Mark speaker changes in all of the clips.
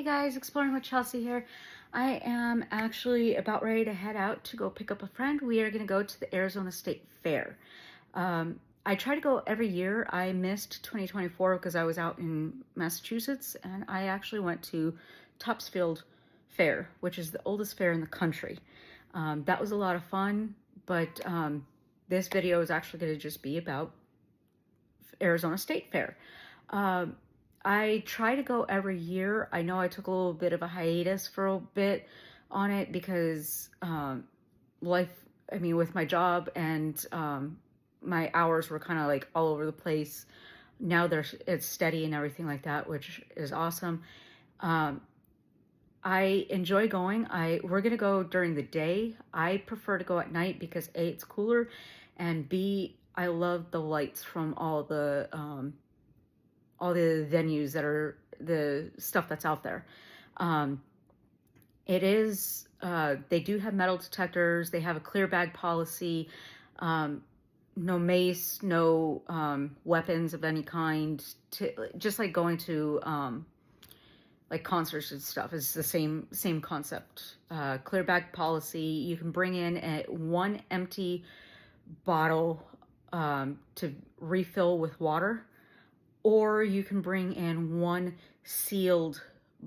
Speaker 1: Hey guys, Exploring with Chelsea here. I am actually about ready to head out to go pick up a friend. We are going to go to the Arizona State Fair. I try to go every year. I missed 2024 because I was out in Massachusetts, and I actually went to Topsfield Fair, which is the oldest fair in the country. That was a lot of fun, but this video is actually going to just be about Arizona State Fair. I try to go every year. I know I took a little bit of a hiatus for a bit on it because life, with my job and my hours were kind of like all over the place. Now it's steady and everything like that, which is awesome. I enjoy going. We're gonna go during the day. I prefer to go at night because A, it's cooler, and B, I love the lights from all the venues that are the stuff that's out there. They do have metal detectors. They have a clear bag policy. No mace, no weapons of any kind. Just like going to like concerts and stuff is the same concept. Clear bag policy. You can bring in one empty bottle to refill with water, or you can bring in one sealed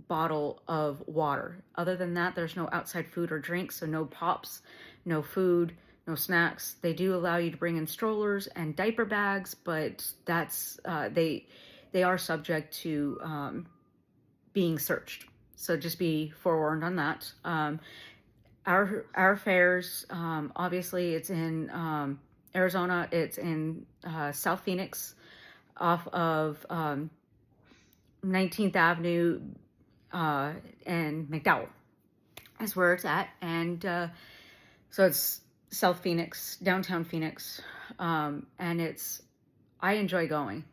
Speaker 1: bottle of water. Other than that, there's no outside food or drinks, so no pops, no food, no snacks. They do allow you to bring in strollers and diaper bags, but that's they are subject to being searched. So just be forewarned on that. Our fairs, obviously, it's in Arizona. It's in South Phoenix, off of 19th Avenue and McDowell is where it's at. And so it's South Phoenix, downtown Phoenix. And I enjoy going.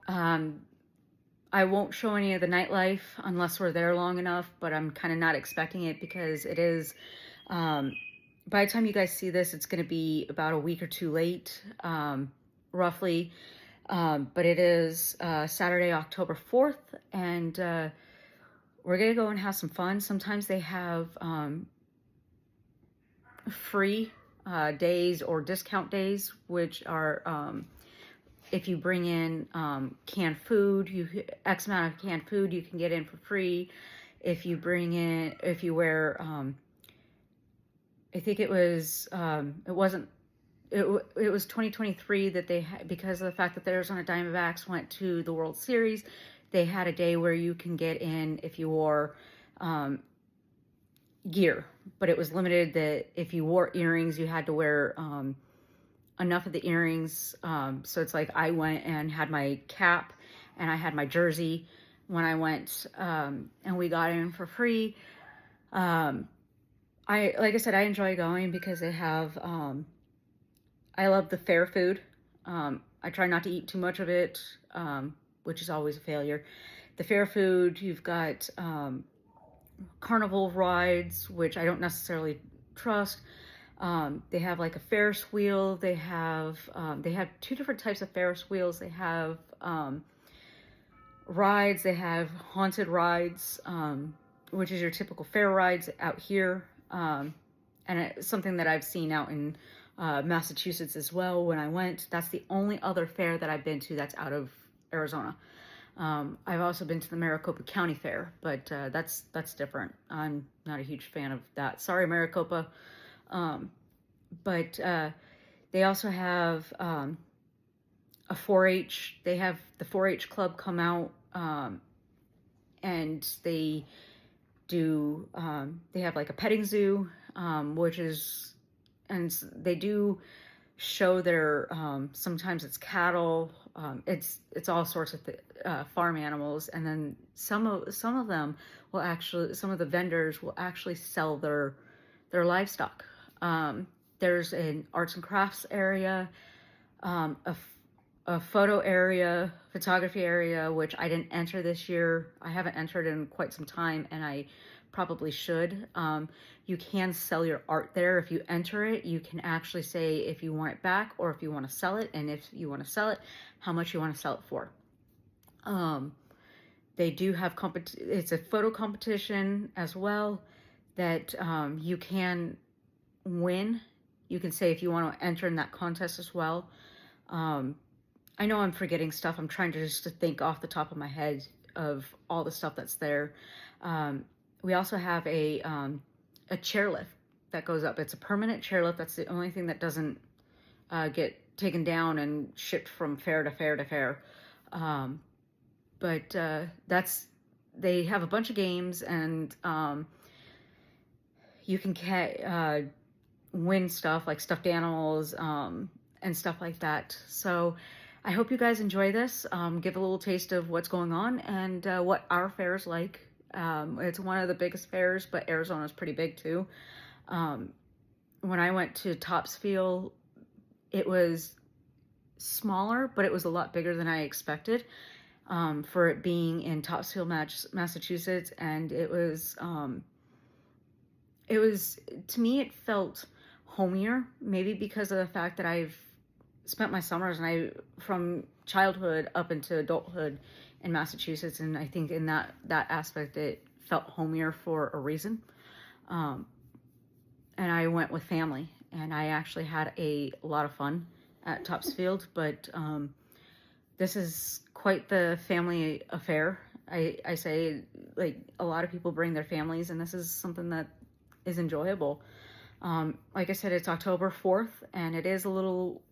Speaker 1: I won't show any of the nightlife unless we're there long enough, but I'm kind of not expecting it because it is, by the time you guys see this, it's going to be about a week or two late, roughly. But it is Saturday, October 4th, and we're going to go and have some fun. Sometimes they have free days or discount days, which are if you bring in canned food, X amount of canned food, you can get in for free. If you wear, I think it was 2023 that they had, because of the fact that the Arizona Diamondbacks went to the World Series, they had a day where you can get in if you wore gear, but it was limited that if you wore earrings, you had to wear enough of the earrings. So it's like I went and had my cap and I had my jersey when I went, and we got in for free. Like I said, I enjoy going because they have, I love the fair food. I try not to eat too much of it, which is always a failure. The fair food, you've got carnival rides, which I don't necessarily trust. They have like a Ferris wheel. They have two different types of Ferris wheels. They have rides. They have haunted rides, which is your typical fair rides out here. And it's something that I've seen out in Massachusetts as well when I went. That's the only other fair that I've been to that's out of Arizona. I've also been to the Maricopa County Fair, but that's different. I'm not a huge fan of that. Sorry, Maricopa. But they also have a 4-H. They have the 4-H club come out, and they do. They have like a petting zoo, which is, and they do show their. Sometimes it's cattle. It's all sorts of farm animals, and then some of them will actually. Some of the vendors will actually sell their livestock. There's an arts and crafts area, a photo area, photography area, which I didn't enter this year. I haven't entered in quite some time, and I probably should. You can sell your art there. If you enter it, you can actually say if you want it back or if you want to sell it, and if you want to sell it, how much you want to sell it for. They do have it's a photo competition as well that you can win. You can say if you want to enter in that contest as well. I know I'm forgetting stuff. I'm trying to think off the top of my head of all the stuff that's there. We also have a chairlift that goes up. It's a permanent chairlift. That's the only thing that doesn't get taken down and shipped from fair to fair to fair. But they have a bunch of games, and you can win stuff like stuffed animals and stuff like that. So I hope you guys enjoy this. Give a little taste of what's going on and what our fair is like. It's one of the biggest fairs, but Arizona's pretty big too. When I went to Topsfield, it was smaller, but it was a lot bigger than I expected for it being in Topsfield, Massachusetts. And it was, to me, it felt homier, maybe because of the fact that I've spent my summers from childhood up into adulthood in Massachusetts, and I think in that aspect it felt homier for a reason. And I went with family, and I actually had a lot of fun at Topsfield, but this is quite the family affair. I say, like, a lot of people bring their families, and this is something that is enjoyable. Like I said, it's October 4th, and it is a little,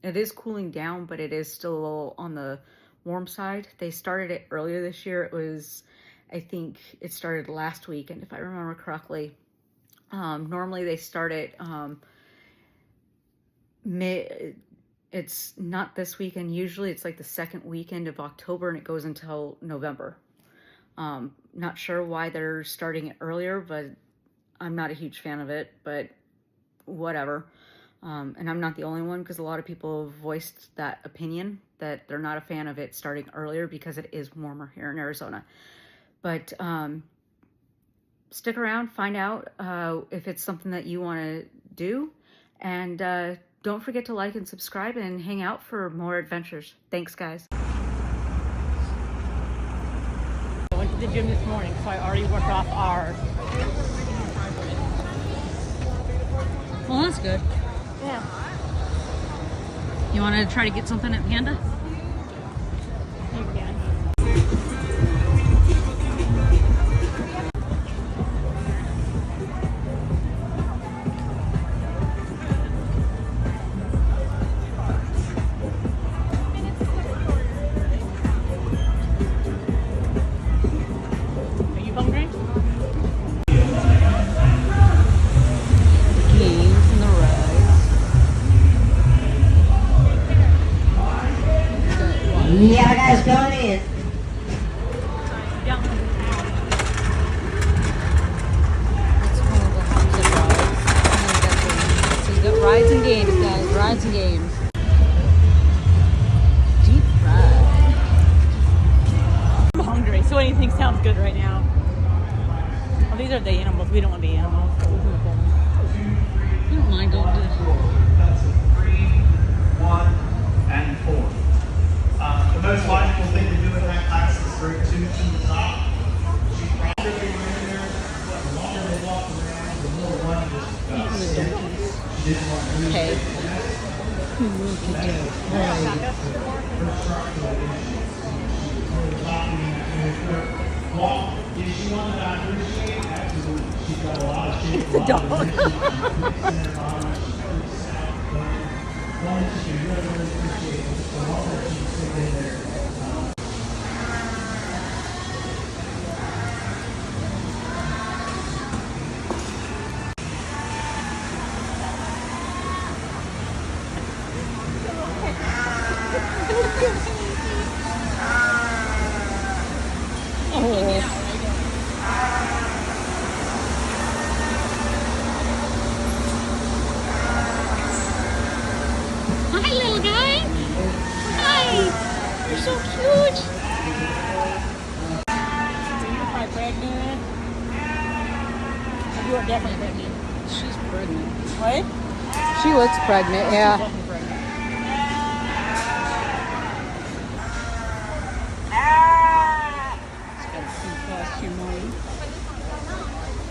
Speaker 1: it is cooling down, but it is still a little on the warm side. They started it earlier this year. It was, I think it started last week, and if I remember correctly, normally they start it it's not this weekend. Usually it's like the second weekend of October, and it goes until November. Not sure why they're starting it earlier, but I'm not a huge fan of it, but whatever. And I'm not the only one, because a lot of people have voiced that opinion, that they're not a fan of it starting earlier because it is warmer here in Arizona. But stick around, find out if it's something that you want to do, and don't forget to like and subscribe and hang out for more adventures. Thanks, guys.
Speaker 2: I went to the gym this morning, so I already worked off our... Well, that's good.
Speaker 1: Yeah.
Speaker 2: You want to try to get something at Panda? You can. Are you hungry? Games and the rides.
Speaker 3: Yeah, guys, going in.
Speaker 2: Yeah.
Speaker 4: It's one of the haunted rides. So you got rides and games, guys. Rides and games. Deep fried.
Speaker 2: I'm hungry, so anything sounds good right now. Oh, these are the animals. We don't want the animals. So we can look at them.
Speaker 4: You don't mind going to
Speaker 5: That's a 3, 1, and 4. The most logical thing to do in that class is bring 2 to the top. She probably went in there, but the longer they walk around, the more one just sit. She didn't want to lose
Speaker 4: Okay.
Speaker 5: it. Walk. Is she one that I appreciate? Absolutely. She's got a lot of shit.
Speaker 2: The dog.
Speaker 4: Hi, little guy. Hi. You're so cute.
Speaker 2: You're probably pregnant. You are definitely pregnant.
Speaker 4: She's pregnant.
Speaker 2: What?
Speaker 4: She looks pregnant, yeah.
Speaker 2: Definitely pregnant.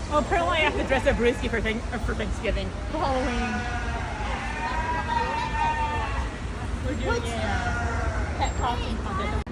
Speaker 2: Oh, apparently I have to dress up Brewski for Thanksgiving. For Halloween. We're doing a pet costume contest.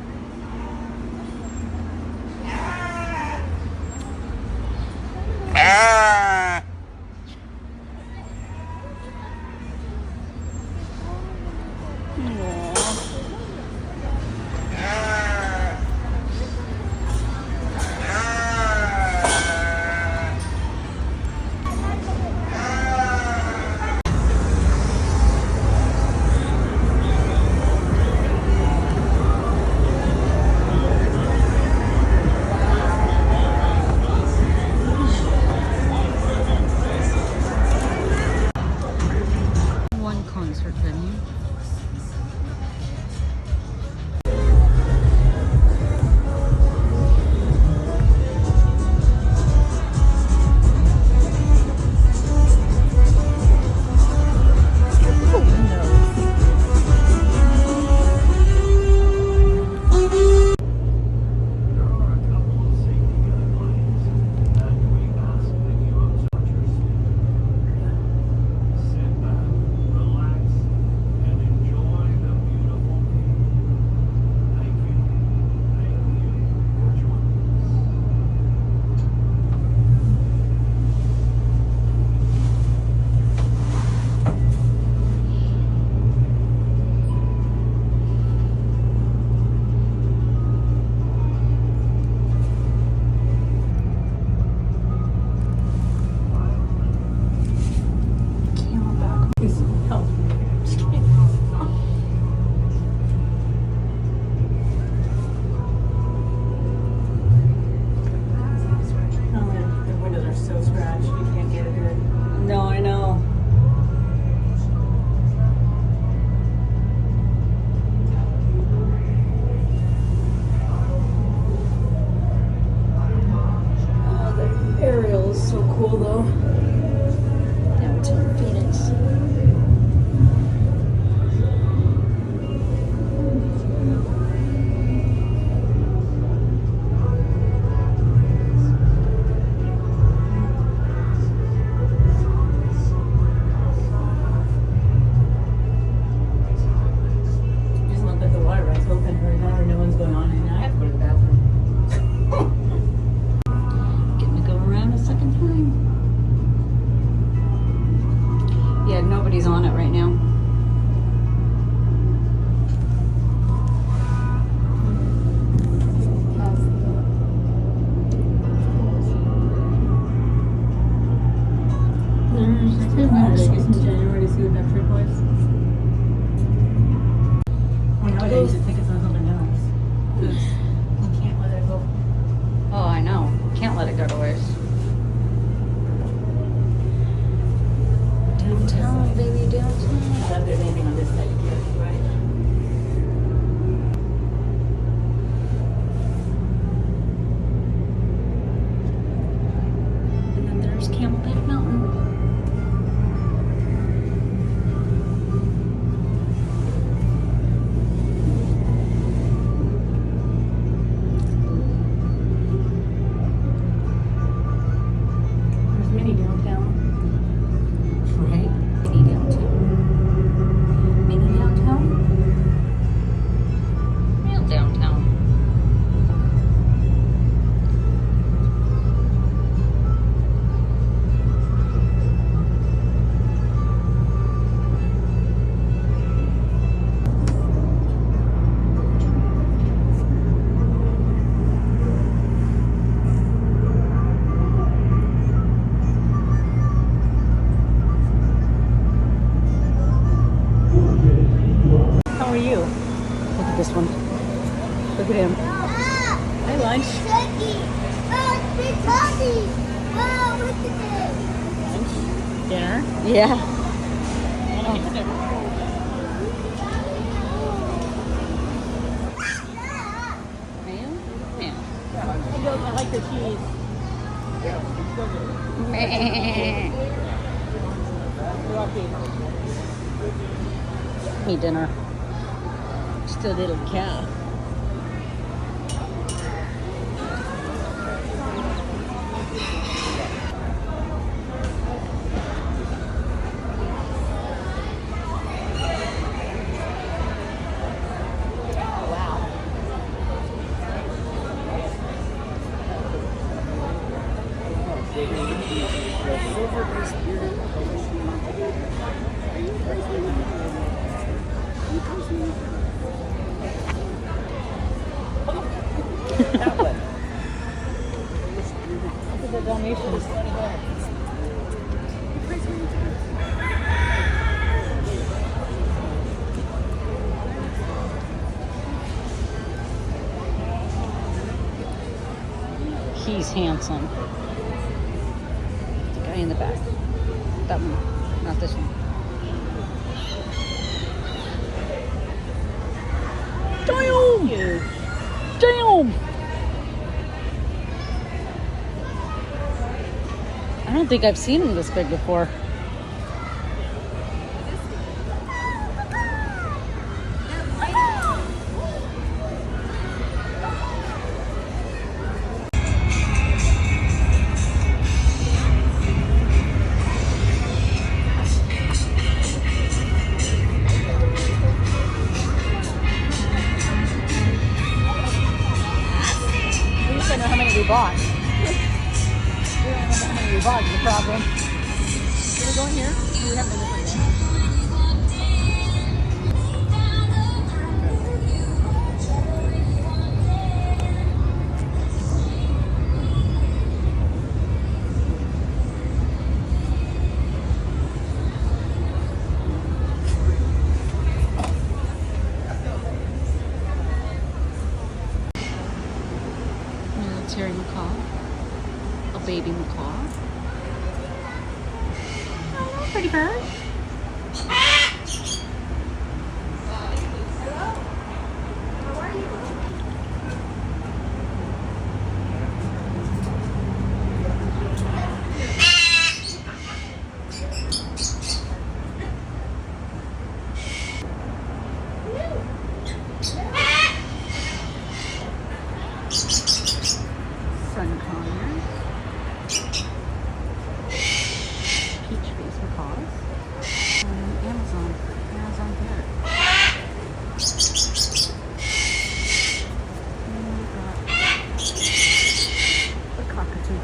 Speaker 4: One concert venue.
Speaker 2: The windows are so scratched, we can't get it good.
Speaker 4: No, I know. Oh, the aerial is so cool though. Downtown Phoenix.
Speaker 2: Just love that the water ride's open right now, or no one's going on, and I have to go to the bathroom.
Speaker 4: Getting to go around a second time. Yeah, nobody's on it right now.
Speaker 2: January to see what that trip was. Well, nowadays you think it's on something else. 'Cause you can't let it go.
Speaker 4: Oh, I know. Can't let it go to waste. Downtown, baby, downtown.
Speaker 2: I love there's anything on this side you can't, right?
Speaker 4: And then there's Camelback Mountain.
Speaker 2: There's mini downtown.
Speaker 4: Right? Mini downtown. Mini downtown? Real downtown.
Speaker 2: How are you?
Speaker 4: Look at this one. Look at him.
Speaker 2: Hi, lunch. Dinner.
Speaker 4: Yeah. Man, man.
Speaker 2: I like the cheese.
Speaker 4: Man. Me dinner. Just a little cow.
Speaker 2: Look at the Dalmatians. He's handsome. The guy in the back. That one, not this one. Damn! Damn! I don't think I've seen him this big before. We just don't know how many we bought. We don't know how many we bought is the problem. Did we go in here? We haven't been this way yet. Military macaw. A baby macaw. Oh, pretty bird. Sun conure. Peach face macaws. Amazon parrot. And we got the cockatoo.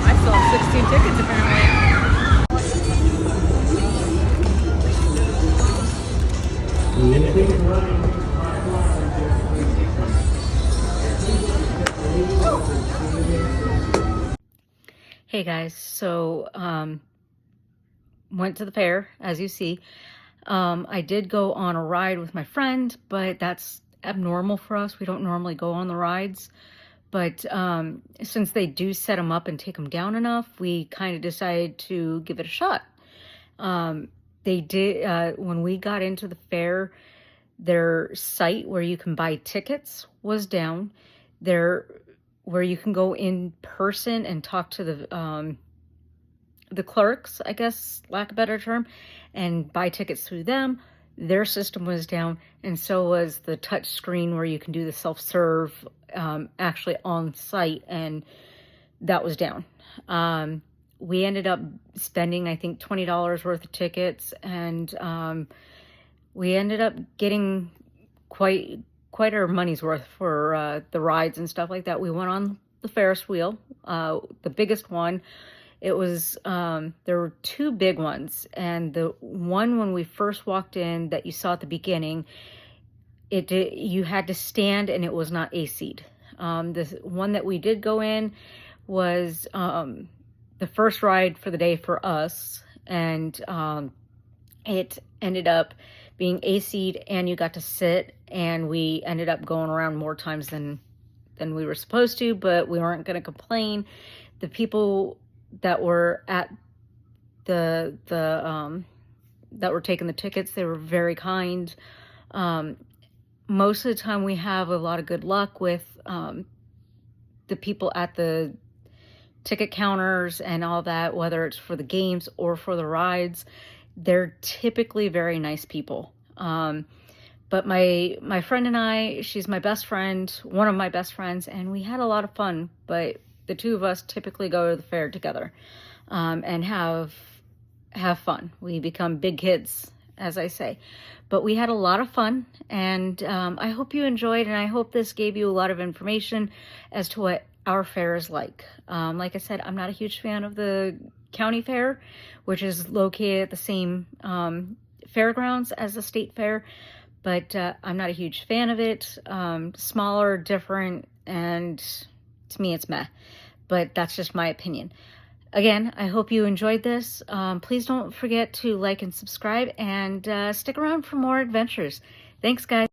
Speaker 2: I still have 16 tickets apparently. Hey guys, so went to the fair, as you see. I did go on a ride with my friend, but that's abnormal for us. We don't normally go on the rides. But since they do set them up and take them down enough, we kind of decided to give it a shot. They did, when we got into the fair, their site where you can buy tickets was down. Where you can go in person and talk to the clerks, I guess, lack of a better term, and buy tickets through them. their system was down, and so was the touch screen where you can do the self-serve actually on site, and that was down. We ended up spending, I think, $20 worth of tickets, and we ended up getting quite our money's worth for the rides and stuff like that. We went on the Ferris wheel, the biggest one. It was, there were two big ones, and the one when we first walked in that you saw at the beginning, you had to stand and it was not AC'd. The one that we did go in was the first ride for the day for us, and it ended up being AC'd, and you got to sit, and we ended up going around more times than we were supposed to, but we weren't going to complain. The people that were at that were taking the tickets, they were very kind. Most of the time we have a lot of good luck with the people at the ticket counters and all that, whether it's for the games or for the rides. They're typically very nice people. But my friend and I, she's my best friend, one of my best friends, and we had a lot of fun. But the two of us typically go to the fair together and have fun. We become big kids, as I say. But we had a lot of fun, and I hope you enjoyed, and I hope this gave you a lot of information as to what our fair is like. Like I said, I'm not a huge fan of the county fair, which is located at the same fairgrounds as the state fair, but I'm not a huge fan of it. Smaller, different, and to me it's meh, but that's just my opinion. Again, I hope you enjoyed this. Please don't forget to like and subscribe, and stick around for more adventures. Thanks, guys.